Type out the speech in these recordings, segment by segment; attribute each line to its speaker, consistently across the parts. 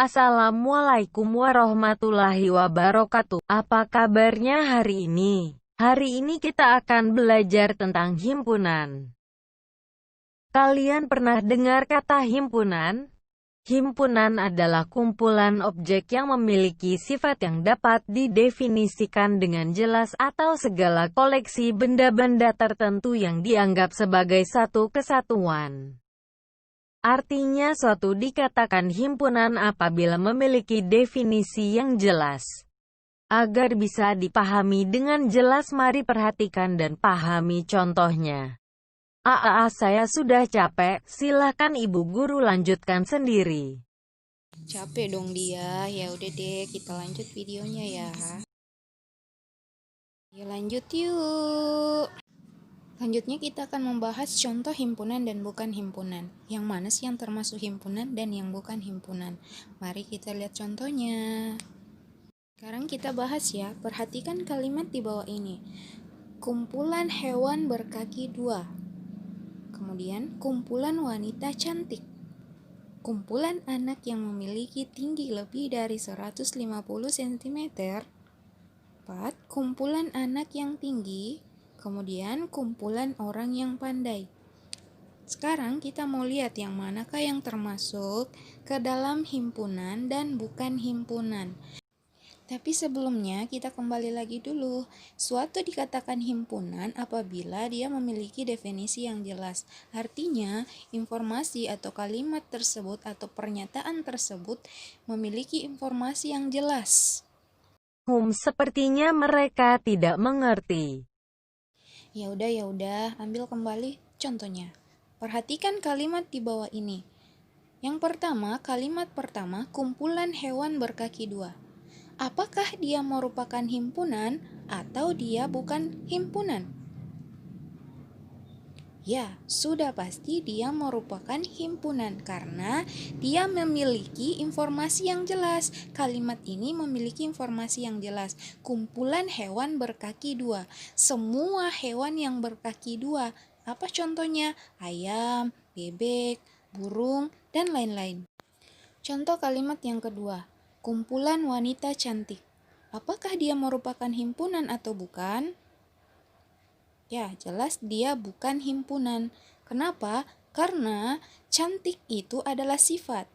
Speaker 1: Assalamualaikum warahmatullahi wabarakatuh. Apa kabarnya hari ini? Hari ini kita akan belajar tentang himpunan. Kalian pernah dengar kata himpunan? Himpunan adalah kumpulan objek yang memiliki sifat yang dapat didefinisikan dengan jelas atau segala koleksi benda-benda tertentu yang dianggap sebagai satu kesatuan. Artinya suatu dikatakan himpunan apabila memiliki definisi yang jelas. Agar bisa dipahami dengan jelas, mari perhatikan dan pahami contohnya. Saya sudah capek, silakan ibu guru lanjutkan sendiri.
Speaker 2: Capek dong dia. Ya udah deh, kita lanjut videonya ya. Ya lanjut yuk. Selanjutnya kita akan membahas contoh himpunan dan bukan himpunan. Yang mana sih yang termasuk himpunan dan yang bukan himpunan? Mari kita lihat contohnya. Sekarang kita bahas ya. Perhatikan kalimat di bawah ini. Kumpulan hewan berkaki dua. Kemudian kumpulan wanita cantik. Kumpulan anak yang memiliki tinggi lebih dari 150 cm. 4. Kumpulan anak yang tinggi. Kemudian kumpulan orang yang pandai. Sekarang kita mau lihat yang manakah yang termasuk ke dalam himpunan dan bukan himpunan. Tapi sebelumnya kita kembali lagi dulu. Suatu dikatakan himpunan apabila dia memiliki definisi yang jelas. Artinya informasi atau kalimat tersebut atau pernyataan tersebut memiliki informasi yang jelas.
Speaker 1: Sepertinya mereka tidak mengerti.
Speaker 2: Ya udah, ambil kembali contohnya. Perhatikan kalimat di bawah ini. Yang pertama, kalimat pertama, kumpulan hewan berkaki dua. Apakah dia merupakan himpunan atau dia bukan himpunan? Ya, sudah pasti dia merupakan himpunan karena dia memiliki informasi yang jelas. Kalimat ini memiliki informasi yang jelas. Kumpulan hewan berkaki dua. Semua hewan yang berkaki dua. Apa contohnya? Ayam, bebek, burung, dan lain-lain. Contoh kalimat yang kedua. Kumpulan wanita cantik. Apakah dia merupakan himpunan atau bukan? Ya, jelas dia bukan himpunan. Kenapa? Karena cantik itu adalah sifat.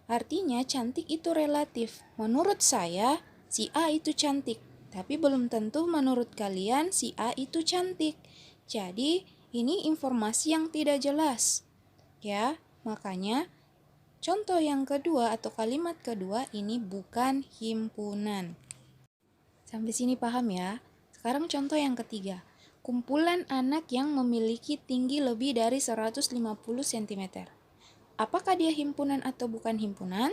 Speaker 2: Artinya cantik itu relatif. Menurut saya, si A itu cantik. Tapi belum tentu menurut kalian si A itu cantik. Jadi, ini informasi yang tidak jelas. Ya, makanya contoh yang kedua atau kalimat kedua ini bukan himpunan. Sampai sini paham ya? Sekarang contoh yang ketiga. Kumpulan anak yang memiliki tinggi lebih dari 150 cm. Apakah dia himpunan atau bukan himpunan?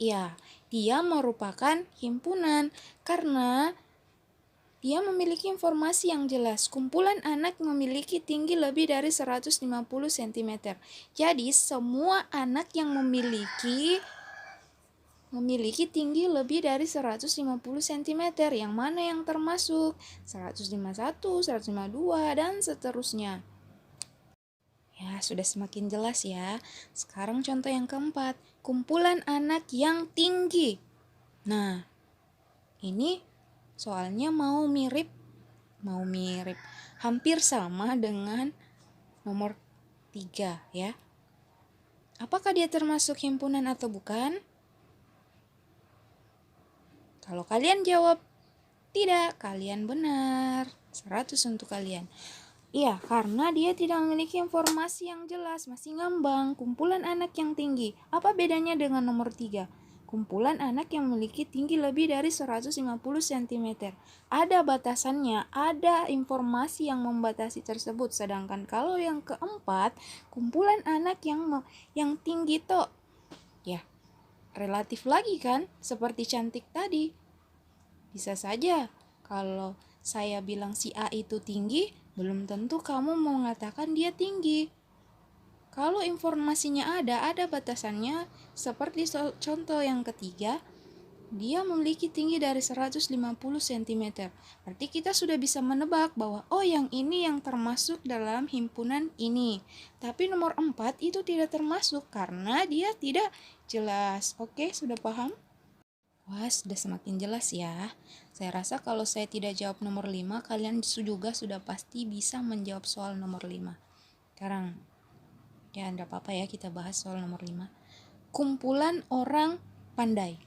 Speaker 2: Ya, dia merupakan himpunan karena dia memiliki informasi yang jelas. Kumpulan anak memiliki tinggi lebih dari 150 cm. Jadi, semua anak yang memiliki tinggi lebih dari 150 cm. Yang mana yang termasuk? 151, 152, dan seterusnya. Ya, sudah semakin jelas ya. Sekarang contoh yang keempat. Kumpulan anak yang tinggi. Nah, ini soalnya mau mirip. Hampir sama dengan nomor 3 ya. Apakah dia termasuk himpunan atau bukan? Kalau kalian jawab tidak, kalian benar. 100 untuk kalian. Iya, karena dia tidak memiliki informasi yang jelas, masih ngambang. Kumpulan anak yang tinggi. Apa bedanya dengan nomor 3? Kumpulan anak yang memiliki tinggi lebih dari 150 cm. Ada batasannya, ada informasi yang membatasi tersebut. Sedangkan kalau yang keempat, kumpulan anak yang tinggi toh. Ya, relatif lagi kan, seperti cantik tadi. Bisa saja kalau saya bilang si A itu tinggi, belum tentu kamu mau mengatakan dia tinggi. Kalau informasinya ada batasannya, seperti contoh yang ketiga, Dia memiliki tinggi dari 150 cm. Berarti kita sudah bisa menebak bahwa oh yang ini yang termasuk dalam himpunan ini. Tapi nomor 4 itu tidak termasuk karena dia tidak jelas. Oke, sudah paham? Wah, sudah semakin jelas ya. Saya rasa kalau saya tidak jawab nomor 5, kalian juga sudah pasti bisa menjawab soal nomor 5. Sekarang, ya enggak apa-apa ya kita bahas soal nomor 5. Kumpulan orang pandai.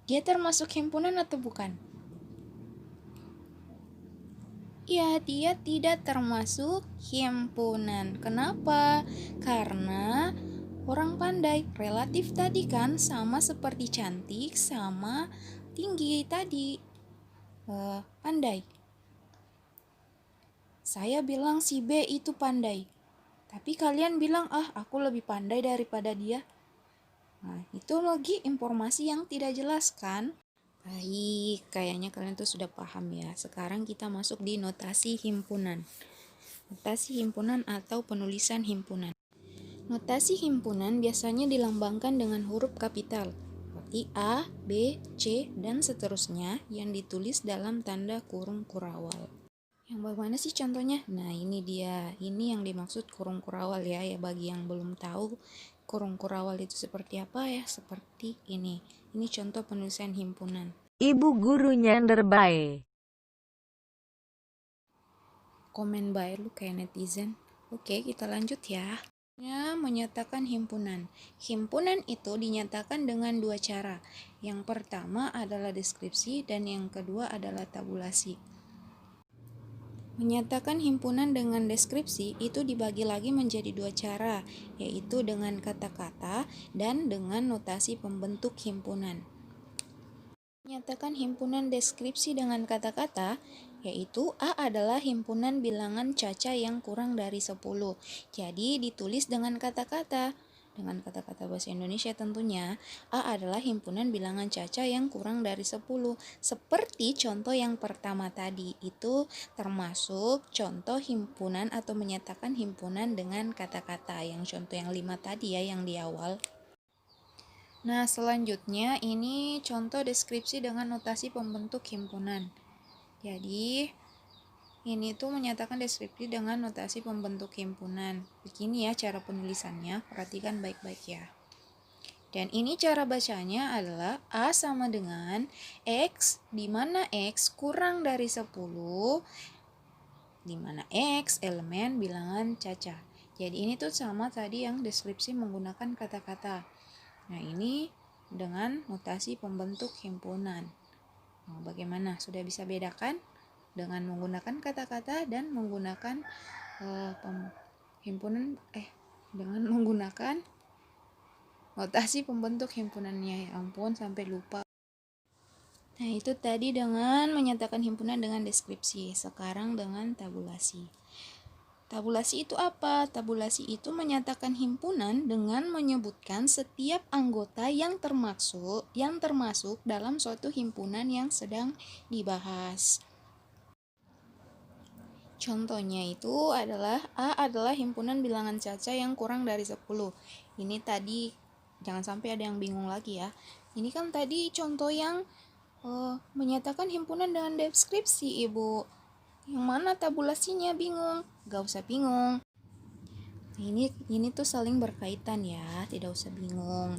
Speaker 2: Dia termasuk himpunan atau bukan? Ya, dia tidak termasuk himpunan. Kenapa? Karena orang pandai relatif tadi kan sama seperti cantik sama tinggi tadi. Pandai. Saya bilang si B itu pandai. Tapi kalian bilang, aku lebih pandai daripada dia. Nah, itu lagi informasi yang tidak jelas kan? Baik, kayaknya kalian tuh sudah paham ya. Sekarang kita masuk di notasi himpunan. Notasi himpunan atau penulisan himpunan. Notasi himpunan biasanya dilambangkan dengan huruf kapital, seperti A, B, C, dan seterusnya yang ditulis dalam tanda kurung kurawal. Yang bagaimana sih contohnya? Nah, ini dia. Ini yang dimaksud kurung kurawal ya. Ya bagi yang belum tahu kurung kurawal itu seperti apa ya? Seperti ini. Ini contoh penulisan himpunan.
Speaker 1: Ibu guru nyender bae.
Speaker 2: Komen baik lu kayak netizen. Oke, kita lanjut ya. Menyatakan himpunan. Himpunan itu dinyatakan dengan dua cara. Yang pertama adalah deskripsi dan yang kedua adalah tabulasi. Menyatakan himpunan dengan deskripsi itu dibagi lagi menjadi dua cara, yaitu dengan kata-kata dan dengan notasi pembentuk himpunan. Menyatakan himpunan deskripsi dengan kata-kata, yaitu A adalah himpunan bilangan caca yang kurang dari 10. Jadi ditulis dengan kata-kata. Dengan kata-kata bahasa Indonesia tentunya, A adalah himpunan bilangan caca yang kurang dari 10. Seperti contoh yang pertama tadi, itu termasuk contoh himpunan atau menyatakan himpunan dengan kata-kata. Yang contoh yang 5 tadi ya, yang di awal. Nah, selanjutnya ini contoh deskripsi dengan notasi pembentuk himpunan. Jadi, ini tuh menyatakan deskripsi dengan notasi pembentuk himpunan. Begini ya cara penulisannya, perhatikan baik-baik ya. Dan ini cara bacanya adalah A sama dengan X, di mana X kurang dari 10, di mana X elemen bilangan caca. Jadi ini tuh sama tadi yang deskripsi menggunakan kata-kata. Nah, ini dengan notasi pembentuk himpunan. Nah, bagaimana? Sudah bisa bedakan? Dengan menggunakan kata-kata dan menggunakan himpunan dengan menggunakan notasi pembentuk himpunannya. Ya ampun, sampai lupa. Nah, itu tadi dengan menyatakan himpunan dengan deskripsi. Sekarang dengan tabulasi. Tabulasi itu apa? Tabulasi itu menyatakan himpunan dengan menyebutkan setiap anggota yang termasuk dalam suatu himpunan yang sedang dibahas. Contohnya itu adalah A adalah himpunan bilangan caca yang kurang dari 10. Ini tadi, jangan sampai ada yang bingung lagi ya. Ini kan tadi contoh yang menyatakan himpunan dengan deskripsi, Ibu. Yang mana tabulasinya bingung? Gak usah bingung. Ini tuh saling berkaitan ya, tidak usah bingung.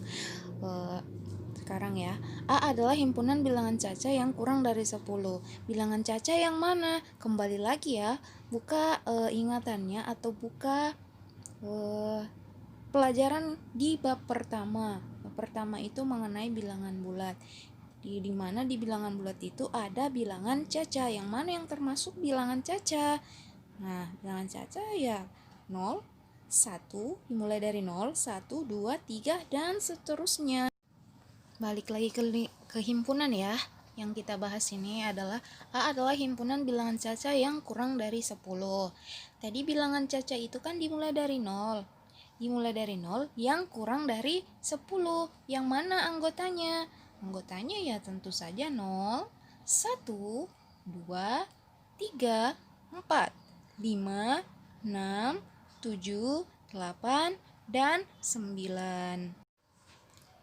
Speaker 2: Sekarang ya, A adalah himpunan bilangan caca yang kurang dari 10. Bilangan caca yang mana? Kembali lagi ya, buka ingatannya atau buka pelajaran di bab pertama. Bab pertama itu mengenai bilangan bulat. Di mana di bilangan bulat itu ada bilangan caca. Yang mana yang termasuk bilangan caca? Nah, bilangan caca ya 0, 1, dimulai dari 0, 1, 2, 3, dan seterusnya. Balik lagi ke himpunan ya. Yang kita bahas ini adalah A adalah himpunan bilangan caca yang kurang dari 10. Tadi bilangan caca itu kan dimulai dari 0. Dimulai dari 0 yang kurang dari 10. Yang mana anggotanya? Anggotanya ya tentu saja 0, 1, 2, 3, 4, 5, 6, 7, 8, dan 9.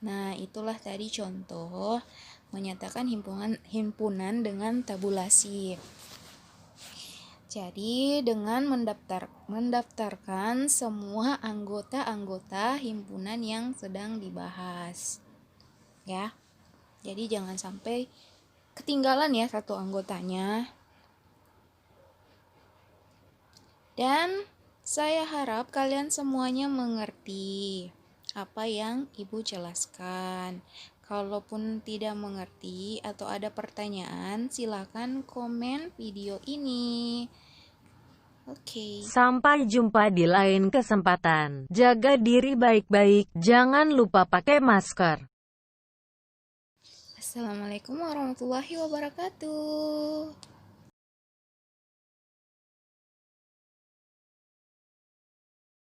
Speaker 2: Nah, itulah tadi contoh menyatakan himpunan dengan tabulasi. Jadi, dengan mendaftarkan semua anggota-anggota himpunan yang sedang dibahas. Ya. Jadi jangan sampai ketinggalan ya satu anggotanya. Dan saya harap kalian semuanya mengerti apa yang Ibu jelaskan. Kalaupun tidak mengerti atau ada pertanyaan, silakan komen video ini. Oke.
Speaker 1: Sampai jumpa di lain kesempatan. Jaga diri baik-baik, jangan lupa pakai masker.
Speaker 2: Assalamualaikum warahmatullahi wabarakatuh.